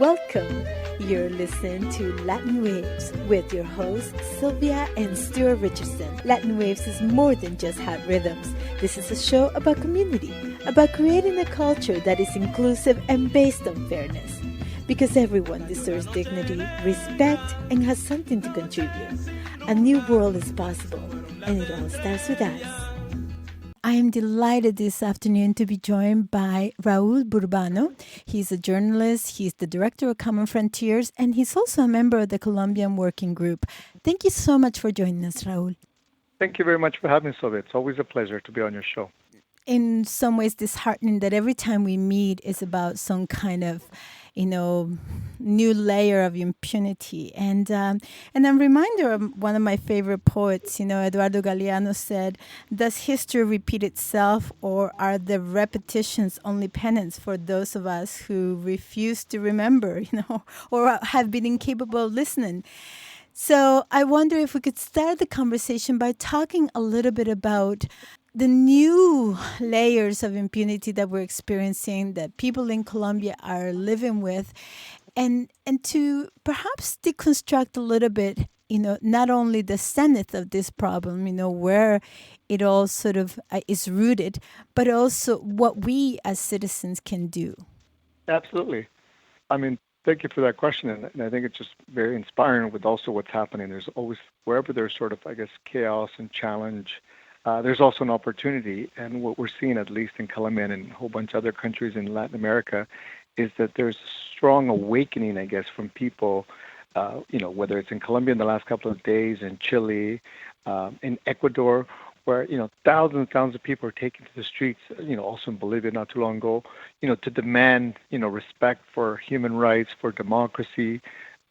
Welcome. You're listening to Latin Waves with your hosts, Sylvia and Sylvia Richardson. Latin Waves is more than just hot rhythms. This is a show about community, about creating a culture that is inclusive and based on fairness. Because everyone deserves dignity, respect, and has something to contribute. A new world is possible, and it all starts with us. I am delighted this afternoon to be joined by Raul Burbano. He's a journalist, he's the director of Common Frontiers, and he's also a member of the Colombian Working Group. Thank you so much for joining us, Raul. Thank you very much for having me, Sylvia. It's always a pleasure to be on your show. In some ways, disheartening that every time we meet is about some kind of, new layer of impunity. And I'm reminded of one of my favorite poets, Eduardo Galeano said, does history repeat itself, or are the repetitions only penance for those of us who refuse to remember, or have been incapable of listening? So I wonder if we could start the conversation by talking a little bit about the new layers of impunity that we're experiencing, that people in Colombia are living with, and to perhaps deconstruct a little bit, not only the zenith of this problem, where it all sort of is rooted, but also what we as citizens can do. Absolutely. Thank you for that question. And I think it's just very inspiring with also what's happening. There's always, wherever there's sort of, chaos and challenge, there's also an opportunity. And what we're seeing, at least in Colombia and a whole bunch of other countries in Latin America, is that there's a strong awakening, from people, whether it's in Colombia in the last couple of days, in Chile, in Ecuador, where, thousands and thousands of people are taken to the streets, also in Bolivia not too long ago, to demand, respect for human rights, for democracy,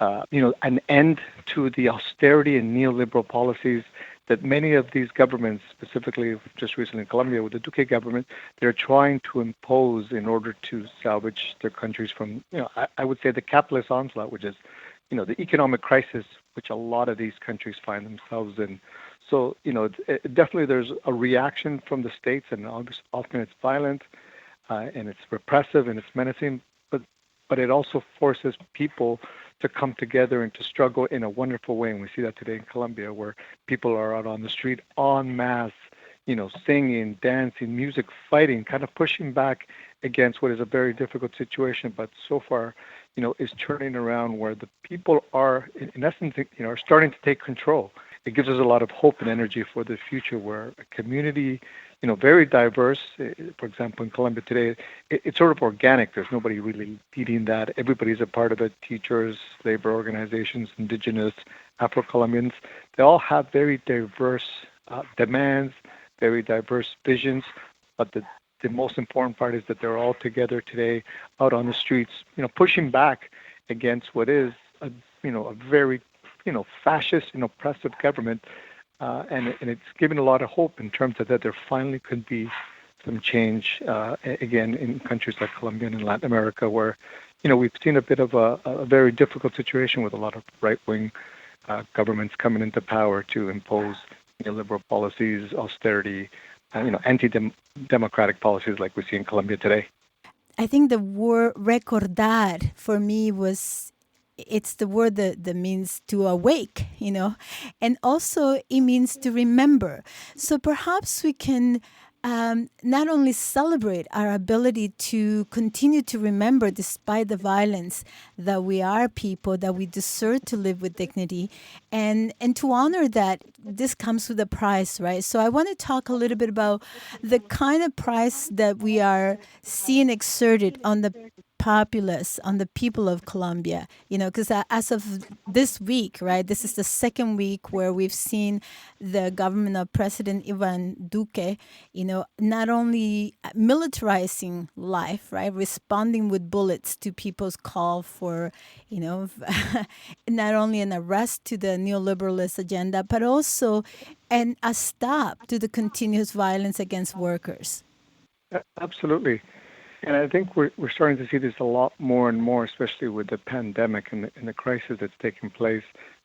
an end to the austerity and neoliberal policies that many of these governments, specifically just recently in Colombia with the Duque government, they're trying to impose in order to salvage their countries from, I would say the capitalist onslaught, which is, the economic crisis which a lot of these countries find themselves in. So, definitely there's a reaction from the states, and often it's violent, and it's repressive, and it's menacing, but it also forces people to come together and to struggle in a wonderful way. And we see that today in Colombia, where people are out on the street en masse, singing, dancing, music, fighting, kind of pushing back against what is a very difficult situation, but so far, is turning around where the people are, in essence, are starting to take control. It gives us a lot of hope and energy for the future, where a community, very diverse, for example, in Colombia today, it's sort of organic. There's nobody really leading that. Everybody's a part of it. Teachers, labor organizations, indigenous, Afro-Colombians, they all have very diverse demands, very diverse visions, but the most important part is that they're all together today out on the streets, pushing back against what is a very fascist and oppressive government, and it's given a lot of hope in terms of that there finally could be some change again in countries like Colombia and Latin America, where we've seen a bit of a very difficult situation with a lot of right-wing governments coming into power to impose liberal policies, austerity, anti-democratic policies like we see in Colombia today. I think the word recordar for me it's the word that means to awake, and also it means to remember. So perhaps we can not only celebrate our ability to continue to remember despite the violence, that we are people, that we deserve to live with dignity, and to honor that this comes with a price, right? So I want to talk a little bit about the kind of price that we are seeing exerted on the populace, on the people of Colombia, because as of this week, right, this is the second week where we've seen the government of President Ivan Duque, not only militarizing life, right, responding with bullets to people's call for, not only an arrest to the neoliberalist agenda, but also a stop to the continuous violence against workers. Absolutely. And I think we're starting to see this a lot more and more, especially with the pandemic and the crisis that's taking place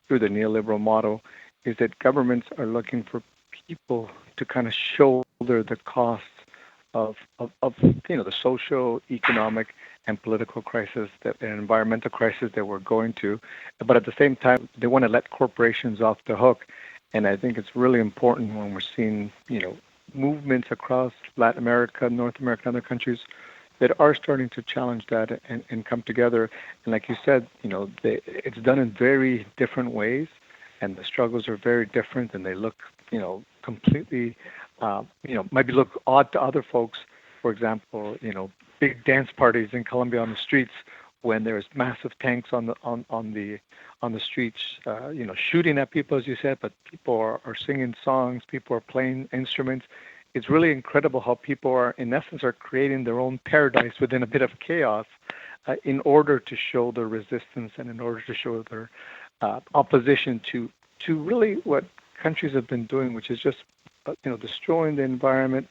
through the neoliberal model, is that governments are looking for people to kind of shoulder the costs of the socio-economic and political crisis, that an environmental crisis that we're going to. But at the same time, they want to let corporations off the hook. And I think it's really important when we're seeing, movements across Latin America, North America, and other countries that are starting to challenge that and come together. And like you said, it's done in very different ways, and the struggles are very different, and they look, completely, maybe look odd to other folks. For example, big dance parties in Colombia on the streets when there's massive tanks on the streets, shooting at people, as you said, but people are singing songs, people are playing instruments. It's really incredible how people are, in essence, are creating their own paradise within a bit of chaos in order to show their resistance and in order to show their opposition to really what countries have been doing, which is just, destroying the environment,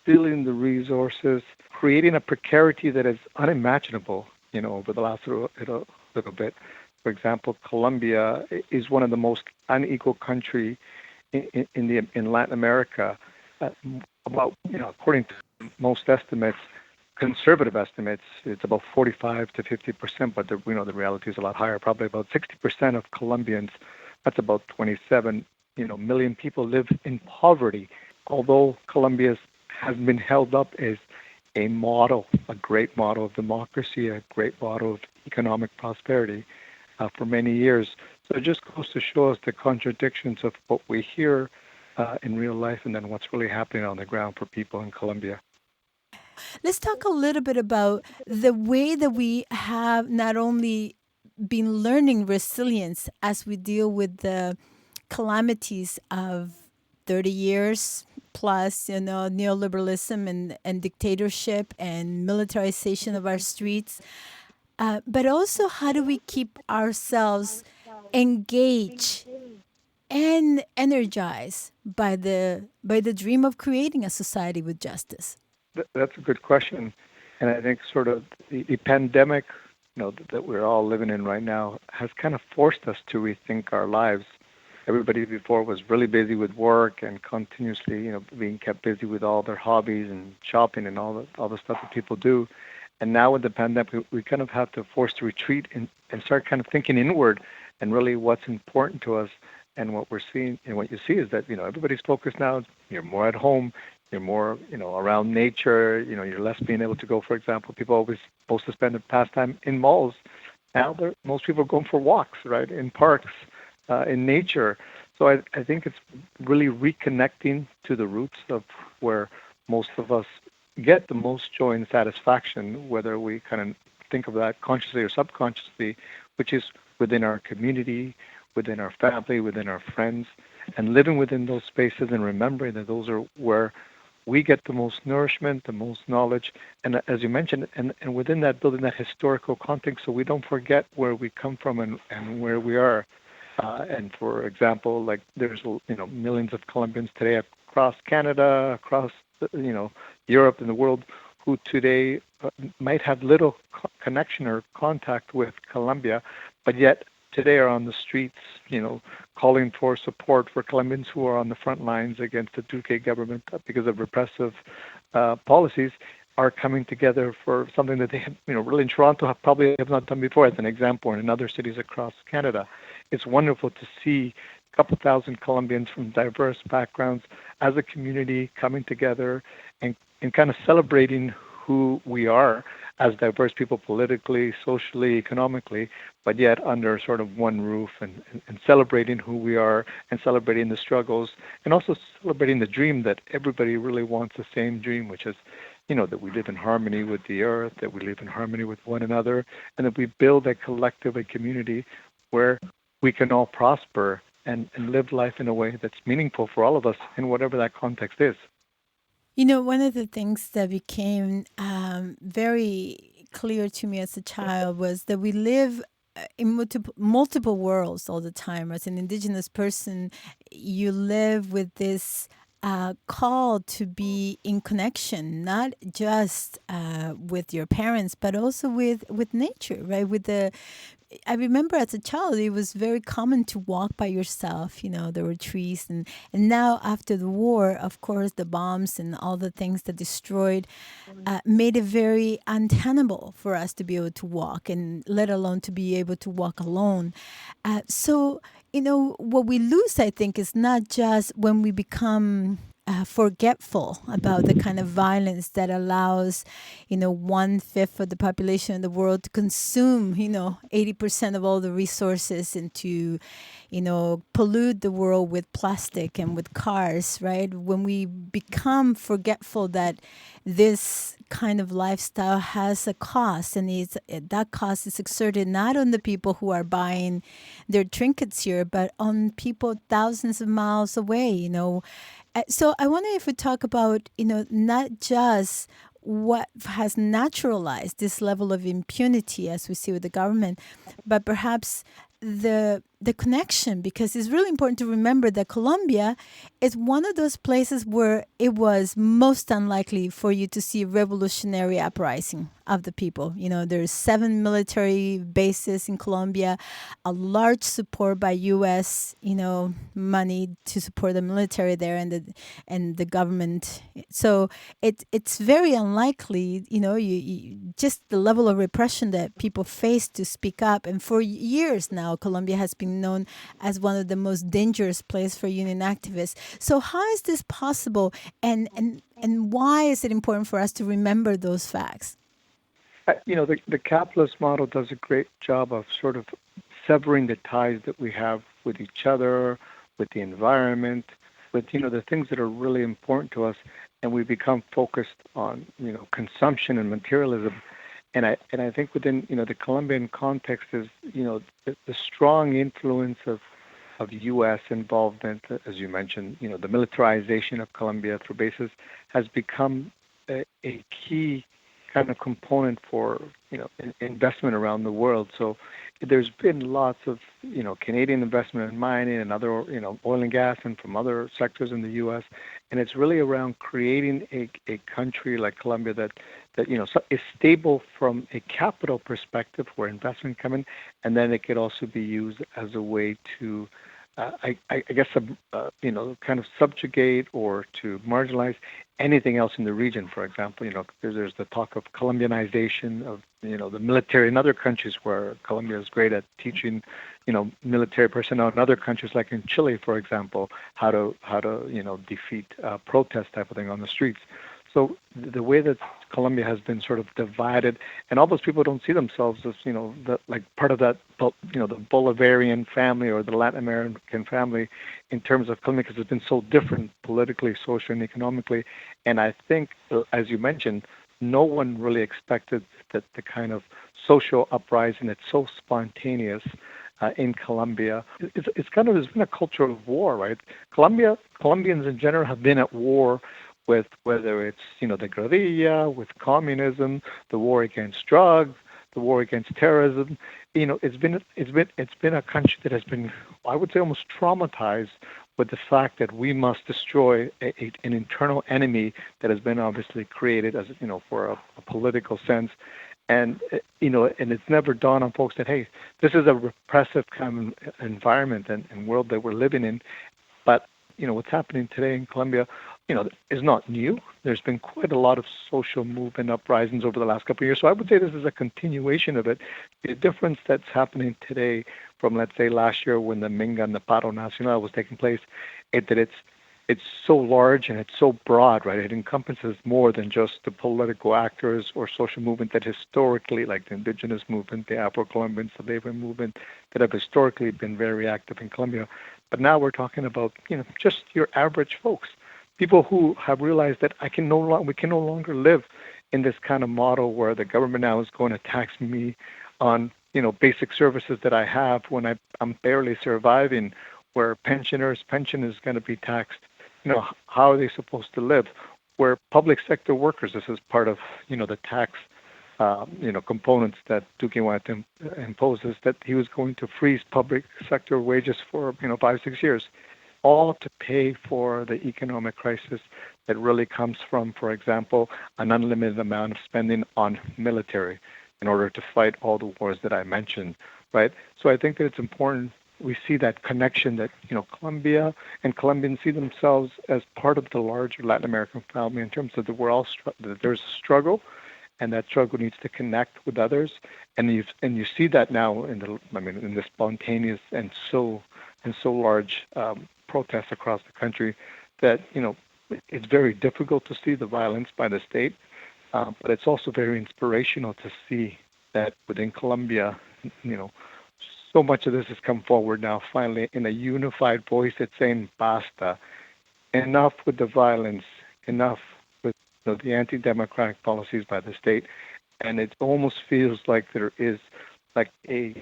stealing the resources, creating a precarity that is unimaginable, over the last little bit. For example, Colombia is one of the most unequal country in Latin America. Uh, about, according to most estimates, conservative estimates, it's about 45 to 50%, but we know the reality is a lot higher. Probably about 60% of Colombians, that's about 27, million people live in poverty. Although Colombia has been held up as a model, a great model of democracy, a great model of economic prosperity for many years. So it just goes to show us the contradictions of what we hear in real life and then what's really happening on the ground for people in Colombia. Let's talk a little bit about the way that we have not only been learning resilience as we deal with the calamities of 30 years plus, neoliberalism and dictatorship and militarization of our streets, but also how do we keep ourselves engaged and energized by the dream of creating a society with justice. That's a good question. And I think sort of the pandemic, that we're all living in right now has kind of forced us to rethink our lives. Everybody before was really busy with work and continuously, being kept busy with all their hobbies and shopping and all the stuff that people do. And now with the pandemic, we kind of have to force to retreat and start kind of thinking inward and really what's important to us. And what we're seeing and what you see is that, everybody's focused now. You're more at home. You're more, around nature. You're less being able to go, for example, people always supposed to spend their pastime in malls. Now most people are going for walks, right, in parks, in nature. So I think it's really reconnecting to the roots of where most of us get the most joy and satisfaction, whether we kind of think of that consciously or subconsciously, which is within our community, within our family, within our friends, and living within those spaces and remembering that those are where we get the most nourishment, the most knowledge, and as you mentioned, and within that, building that historical context so we don't forget where we come from and where we are. And for example, like there's, millions of Colombians today across Canada, across, Europe and the world who today might have little connection or contact with Colombia, but yet today are on the streets, calling for support for Colombians who are on the front lines against the Duque government because of repressive policies, are coming together for something that they have, really in Toronto probably have not done before, as an example, or in other cities across Canada. It's wonderful to see a couple thousand Colombians from diverse backgrounds as a community coming together and kind of celebrating who we are as diverse people politically, socially, economically, but yet under sort of one roof and celebrating who we are and celebrating the struggles and also celebrating the dream that everybody really wants the same dream, which is, that we live in harmony with the earth, that we live in harmony with one another, and that we build a collective, a community where we can all prosper and live life in a way that's meaningful for all of us in whatever that context is. One of the things that became very clear to me as a child was that we live in multiple worlds all the time. As an indigenous person, you live with this called to be in connection, not just with your parents, but also with nature, right? With the I remember as a child, it was very common to walk by yourself. You know, there were trees, and now after the war, of course, the bombs and all the things that destroyed made it very untenable for us to be able to walk, and let alone to be able to walk alone. So, you know, what we lose, I think, is not just when we become forgetful about the kind of violence that allows, you know, 1/5 of the population of the world to consume, you know, 80% of all the resources and to, you know, pollute the world with plastic and with cars, right? When we become forgetful that this kind of lifestyle has a cost, and that cost is exerted not on the people who are buying their trinkets here, but on people thousands of miles away, you know. So I wonder if we talk about, you know, not just what has naturalized this level of impunity as we see with the government, but perhaps the connection, because it's really important to remember that Colombia is one of those places where it was most unlikely for you to see revolutionary uprising of the people. You know, there's 7 military bases in Colombia, a large support by U.S. you know money to support the military there and the government. So it's very unlikely. You know, you just the level of repression that people face to speak up, and for years now, Colombia has been known as one of the most dangerous places for union activists. So how is this possible, and why is it important for us to remember those facts? You know, the capitalist model does a great job of sort of severing the ties that we have with each other, with the environment, with, you know, the things that are really important to us, and we become focused on, you know, consumption and materialism. And I think within, you know, the Colombian context is, you know, the strong influence of U.S. involvement, as you mentioned, you know, the militarization of Colombia through bases has become a key kind of component for, you know, investment around the world. So there's been lots of, you know, Canadian investment in mining and other, you know, oil and gas and from other sectors in the U.S. And it's really around creating a country like Colombia that you know is stable from a capital perspective where investment come in, and then it could also be used as a way to I guess, you know, kind of subjugate or to marginalize anything else in the region. For example, you know, there's the talk of Colombianization of, you know, the military in other countries where Colombia is great at teaching, you know, military personnel in other countries, like in Chile, for example, how to you know, defeat protest type of thing on the streets. So the way that Colombia has been sort of divided, and all those people don't see themselves as, you know, like part of that, you know, the Bolivarian family or the Latin American family in terms of Colombia, because it's been so different politically, socially, and economically. And I think, as you mentioned, no one really expected that the kind of social uprising that's so spontaneous in Colombia. It's kind of, there's been a culture of war, right? Colombians in general have been at war with, whether it's, you know, the guerrilla, with communism, the war against drugs, the war against terrorism. You know, it's been a country that has been, I would say, almost traumatized with the fact that we must destroy an internal enemy that has been obviously created as, you know, for a political sense. And, you know, and it's never dawned on folks that, hey, this is a repressive kind of environment and world that we're living in. But, you know, what's happening today in Colombia, you know, is not new. There's been quite a lot of social movement uprisings over the last couple of years. So I would say this is a continuation of it. The difference that's happening today from, let's say, last year when the Minga and the Paro Nacional was taking place, is that it's so large and it's so broad, right? It encompasses more than just the political actors or social movement that historically, like the indigenous movement, the Afro-Colombians, the labor movement, that have historically been very active in Colombia. But now we're talking about, you know, just your average folks, people who have realized that we can no longer live in this kind of model where the government now is going to tax me on, you know, basic services that I have when I'm barely surviving, where pension is going to be taxed. You know, how are they supposed to live? Where public sector workers, this is part of, you know, the tax, you know, components that Duque wanted to impose, is that he was going to freeze public sector wages for, you know, 5-6 years. all to pay for the economic crisis that really comes from, for example, an unlimited amount of spending on military in order to fight all the wars that I mentioned, right? So I think that it's important we see that connection that, Colombia and Colombians see themselves as part of the larger Latin American family in terms of that that there's a struggle, and that struggle needs to connect with others, and you see that now in the spontaneous and so large protests across the country that it's very difficult to see the violence by the state, but it's also very inspirational to see that within Colombia, you know, so much of this has come forward now finally in a unified voice that's saying basta, enough with the violence, enough with the anti-democratic policies by the state, and it almost feels like there is like an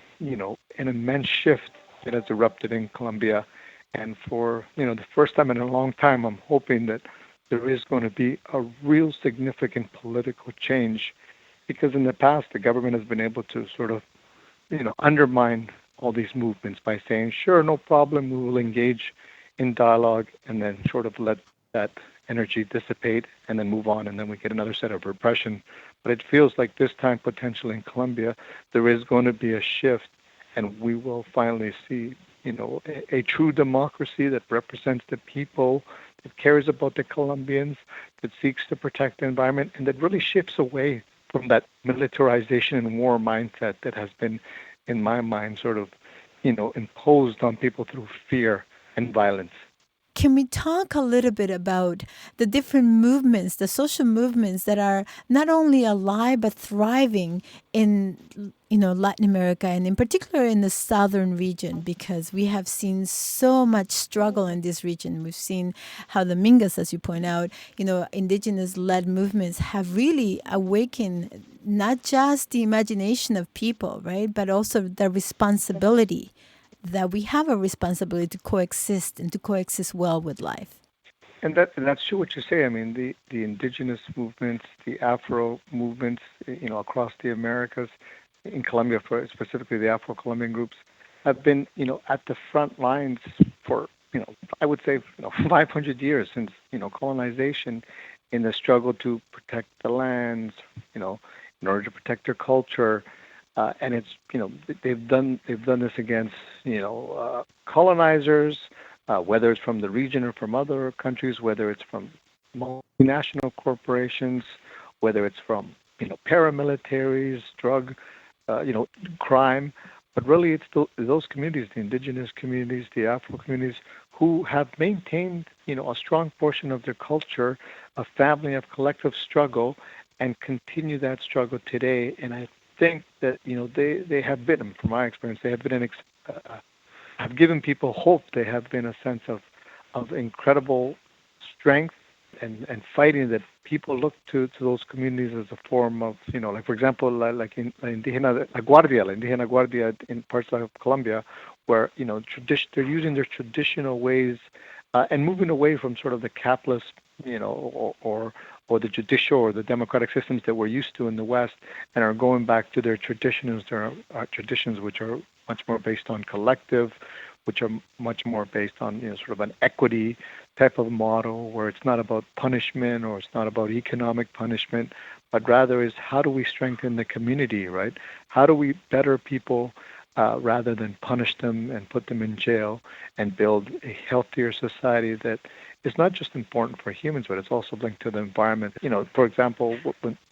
immense shift that has erupted in Colombia, and for the first time in a long time, I'm hoping that there is going to be a real significant political change, because in the past the government has been able to sort of undermine all these movements by saying, sure, no problem, we will engage in dialogue, and then sort of let that energy dissipate and then move on, and then we get another set of repression. But it feels like this time, potentially in Colombia, there is going to be a shift, and we will finally see, a true democracy that represents the people, that cares about the Colombians, that seeks to protect the environment, and that really shifts away from that militarization and war mindset that has been, in my mind, sort of, imposed on people through fear and violence. Can we talk a little bit about the different movements, the social movements that are not only alive but thriving in Latin America, and in particular in the southern region, because we have seen so much struggle in this region. We've seen how the Mingas, as you point out, indigenous-led movements have really awakened not just the imagination of people, right, but also the responsibility that we have a responsibility to coexist and to coexist well with life. And that's true what you say. I mean, the indigenous movements, the Afro movements, across the Americas, in Colombia, for specifically the Afro-Colombian groups, have been, at the front lines for, I would say, 500 years since, colonization, in the struggle to protect the lands, in order to protect their culture. And it's they've done this against colonizers, whether it's from the region or from other countries, whether it's from multinational corporations, whether it's from paramilitaries, drug, crime. But really, it's those communities, the indigenous communities, the Afro communities, who have maintained a strong portion of their culture, a family of collective struggle, and continue that struggle today. And I think that they have been, from my experience, they have been have given people hope. They have been a sense of incredible strength and fighting, that people look to those communities as a form of, like, for example, like in La Indígena Guardia in parts of Colombia, where they're using their traditional ways and moving away from sort of the capitalist, or the judicial or the democratic systems that we're used to in the West, and are going back to their traditions, traditions which are much more based on collective, which are much more based on sort of an equity type of model, where it's not about punishment or it's not about economic punishment, but rather is how do we strengthen the community, right? How do we better people rather than punish them and put them in jail, and build a healthier society that is not just important for humans, but it's also linked to the environment. For example,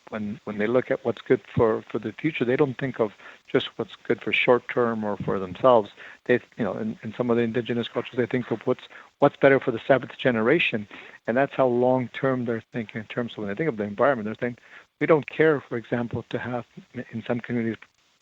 when they look at what's good for the future, they don't think of just what's good for short term or for themselves. They, in some of the indigenous cultures, they think of what's better for the seventh generation, and that's how long term they're thinking in terms of when they think of the environment. They're saying we don't care, for example, to have in some communities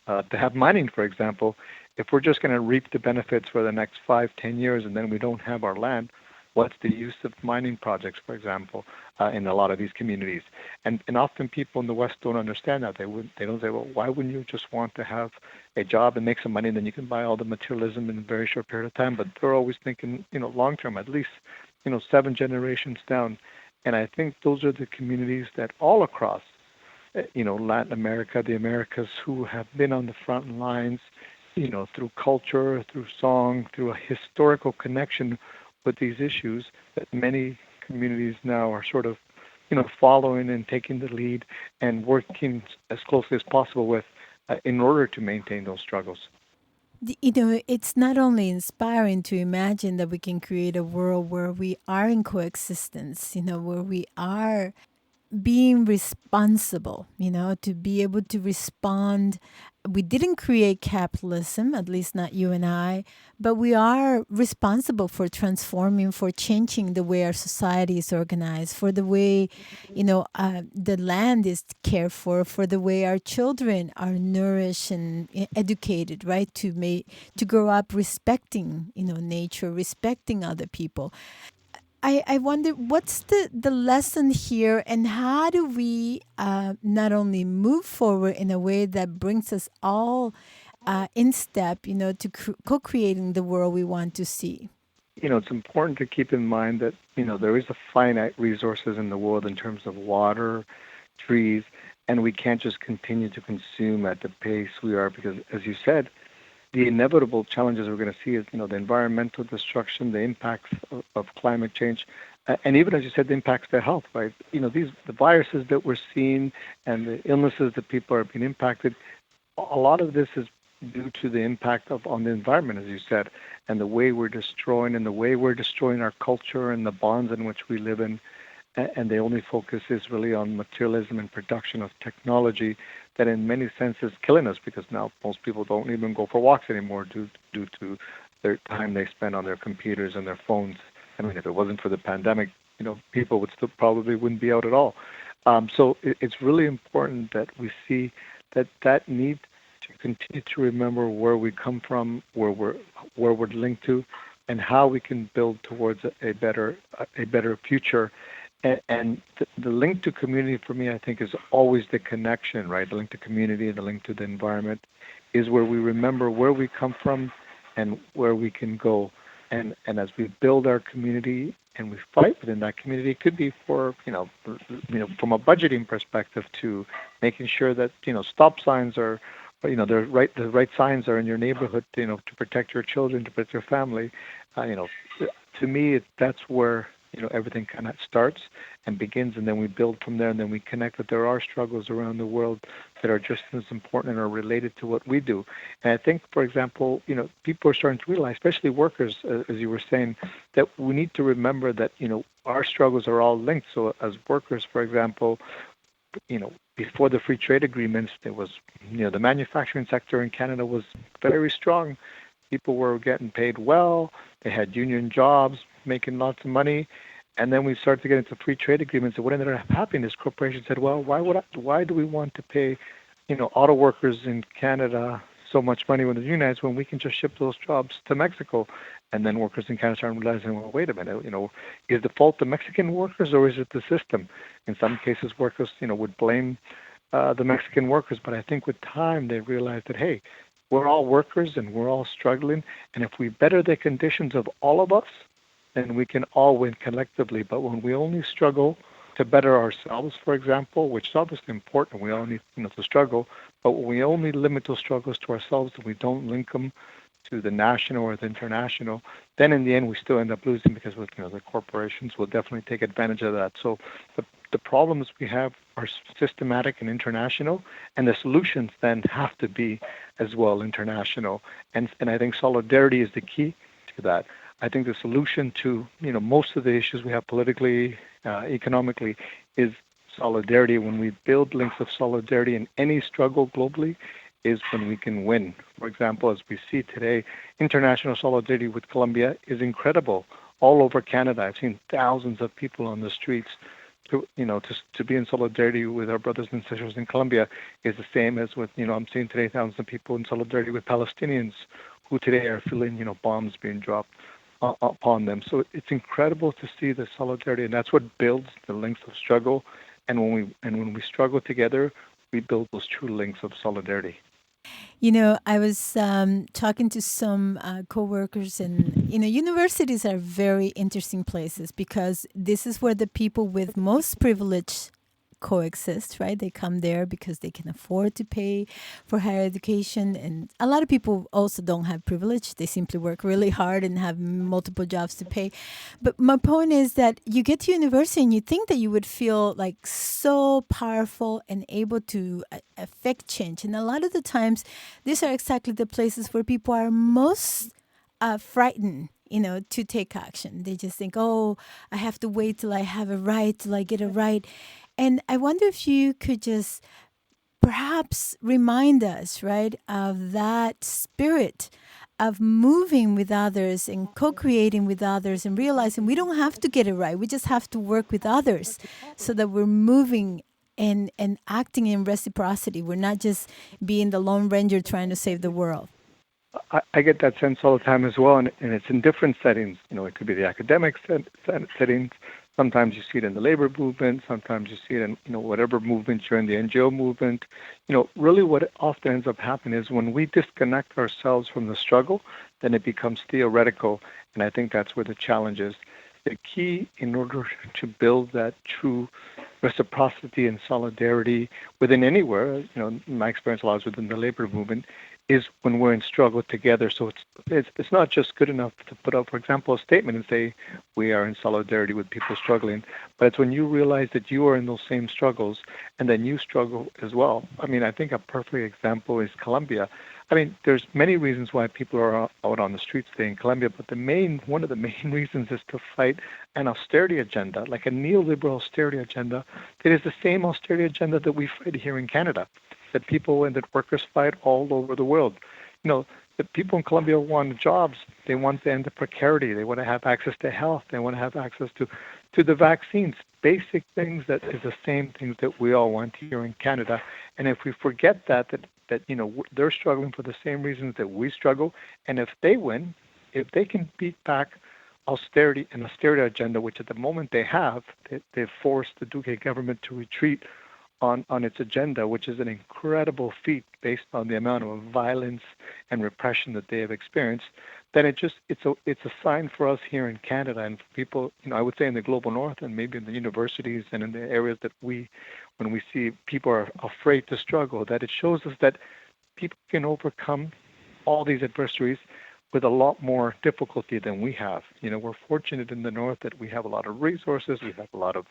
to have mining, for example, if we're just going to reap the benefits for the next 5-10 years and then we don't have our land. What's the use of mining projects, for example, in a lot of these communities? And often people in the West don't understand that. They don't say, well, why wouldn't you just want to have a job and make some money, and then you can buy all the materialism in a very short period of time? But they're always thinking, long term, at least, 7 generations down. And I think those are the communities that all across, Latin America, the Americas, who have been on the front lines, through culture, through song, through a historical connection with these issues that many communities now are sort of, following and taking the lead and working as closely as possible with in order to maintain those struggles. It's not only inspiring to imagine that we can create a world where we are in coexistence, where we are being responsible, to be able to respond. We didn't create capitalism, at least not you and I, but we are responsible for transforming, for changing the way our society is organized, for the way, the land is cared for the way our children are nourished and educated, right? To grow up respecting, nature, respecting other people. I wonder what's the lesson here, and how do we not only move forward in a way that brings us all in step, to co-creating the world we want to see. It's important to keep in mind that, there is a finite resources in the world in terms of water, trees, and we can't just continue to consume at the pace we are because, as you said, the inevitable challenges we're going to see is, the environmental destruction, the impacts of climate change, and even as you said, the impacts to health, right? The viruses that we're seeing and the illnesses that people are being impacted, a lot of this is due to the impact of on the environment, as you said, and the way we're destroying our culture and the bonds in which we live in. And the only focus is really on materialism and production of technology that in many senses killing us because now most people don't even go for walks anymore due to their time they spend on their computers and their phones. I mean, if it wasn't for the pandemic, people would still probably wouldn't be out at all. So it's really important that we see that need to continue to remember where we come from, where we're linked to, and how we can build towards a better future. And the link to community for me, I think, is always the connection, right? The link to community, the link to the environment, is where we remember where we come from and where we can go. And as we build our community and we fight within that community, it could be for from a budgeting perspective to making sure that stop signs are the right signs are in your neighborhood to protect your children, to protect your family. To me, that's where everything kind of starts and begins, and then we build from there, and then we connect that there are struggles around the world that are just as important and are related to what we do. And I think, for example, people are starting to realize, especially workers, as you were saying, that we need to remember that, our struggles are all linked. So as workers, for example, before the free trade agreements, there was, the manufacturing sector in Canada was very strong. People were getting paid well. They had union jobs, making lots of money. And then we started to get into free trade agreements. And what ended up happening is corporations said, well, why do we want to pay, auto workers in Canada so much money when they're unionized when we can just ship those jobs to Mexico? And then workers in Canada started realizing, well, wait a minute, is the fault the Mexican workers or is it the system? In some cases, workers, would blame the Mexican workers. But I think with time, they realized that, hey, we're all workers and we're all struggling. And if we better the conditions of all of us, then we can all win collectively. But when we only struggle to better ourselves, for example, which is obviously important, we all need to struggle. But when we only limit those struggles to ourselves and we don't link them to the national or the international, then in the end we still end up losing because the corporations will definitely take advantage of that. So the problems we have are systematic and international, and the solutions then have to be as well international. And I think solidarity is the key to that. I think the solution to most of the issues we have politically, economically, is solidarity. When we build links of solidarity in any struggle globally, is when we can win. For example, as we see today, international solidarity with Colombia is incredible. All over Canada, I've seen thousands of people on the streets. To be in solidarity with our brothers and sisters in Colombia is the same as with, I'm seeing today thousands of people in solidarity with Palestinians who today are feeling, bombs being dropped upon them. So it's incredible to see the solidarity, and that's what builds the links of struggle. And when we struggle together, we build those true links of solidarity. I was talking to some coworkers, and universities are very interesting places because this is where the people with most privilege coexist, right? They come there because they can afford to pay for higher education. And a lot of people also don't have privilege. They simply work really hard and have multiple jobs to pay. But my point is that you get to university and you think that you would feel like so powerful and able to affect change. And a lot of the times, these are exactly the places where people are most frightened, to take action. They just think, oh, I have to wait till I have a right, till I get a right. And I wonder if you could just perhaps remind us, right, of that spirit of moving with others and co-creating with others and realizing we don't have to get it right. We just have to work with others so that we're moving and acting in reciprocity. We're not just being the Lone Ranger trying to save the world. I get that sense all the time as well, and it's in different settings. It could be the academic settings. Sometimes you see it in the labor movement. Sometimes you see it in whatever movement you're in, the NGO movement. Really what often ends up happening is when we disconnect ourselves from the struggle, then it becomes theoretical, and I think that's where the challenge is. The key in order to build that true reciprocity and solidarity within anywhere, my experience a lot is within the labor movement, is when we're in struggle together. So it's not just good enough to put up, for example, a statement and say we are in solidarity with people struggling, but it's when you realize that you are in those same struggles and then you struggle as well. I think a perfect example is Colombia. There's many reasons why people are out on the streets today in Colombia, but one of the main reasons is to fight an austerity agenda, like a neoliberal austerity agenda. That is the same austerity agenda that we fight here in Canada, that people and that workers fight all over the world. The people in Colombia want jobs. They want to end the precarity. They want to have access to health. They want to have access to the vaccines, basic things that is the same things that we all want here in Canada. And if we forget that they're struggling for the same reasons that we struggle, and if they win, if they can beat back austerity agenda, which at the moment they've forced the Duque government to retreat on its agenda, which is an incredible feat based on the amount of violence and repression that they have experienced, then it's a sign for us here in Canada and for people, I would say in the global north and maybe in the universities and in the areas that when we see people are afraid to struggle, that it shows us that people can overcome all these adversaries with a lot more difficulty than we have. We're fortunate in the north that we have a lot of resources, we have a lot of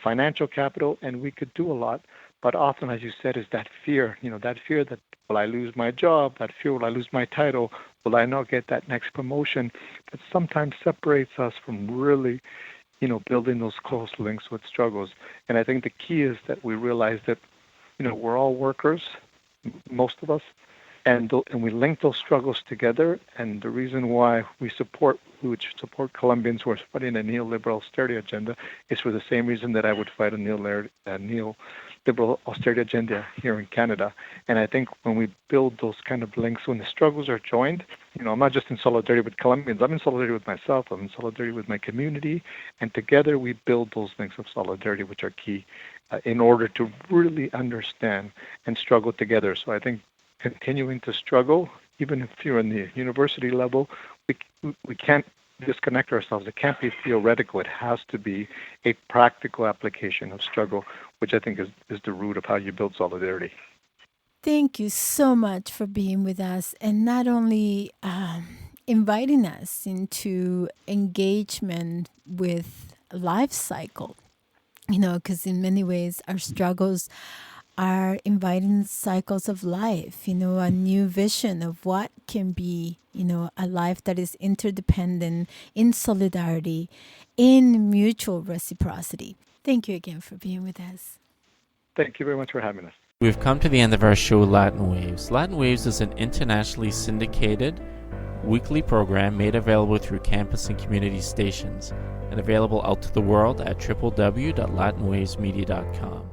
financial capital, and we could do a lot. But often, as you said, is that fear, that will I lose my job, that fear, will I lose my title, will I not get that next promotion, that sometimes separates us from really, building those close links with struggles. And I think the key is that we realize that, we're all workers, most of us, and we link those struggles together. And the reason why we support Colombians who are fighting a neoliberal austerity agenda is for the same reason that I would fight a neoliberal austerity agenda here in Canada. And I think when we build those kind of links, when the struggles are joined, I'm not just in solidarity with Colombians, I'm in solidarity with myself, I'm in solidarity with my community, and together we build those links of solidarity, which are key in order to really understand and struggle together. So I think continuing to struggle, even if you're in the university level, we can't disconnect ourselves. It can't be theoretical. It has to be a practical application of struggle, which I think is the root of how you build solidarity. Thank you so much for being with us and not only inviting us into engagement with life cycle, because in many ways our struggles are inviting cycles of life, a new vision of what can be, a life that is interdependent, in solidarity, in mutual reciprocity. Thank you again for being with us. Thank you very much for having us. We've come to the end of our show, Latin Waves. Latin Waves is an internationally syndicated weekly program made available through campus and community stations and available out to the world at www.latinwavesmedia.com.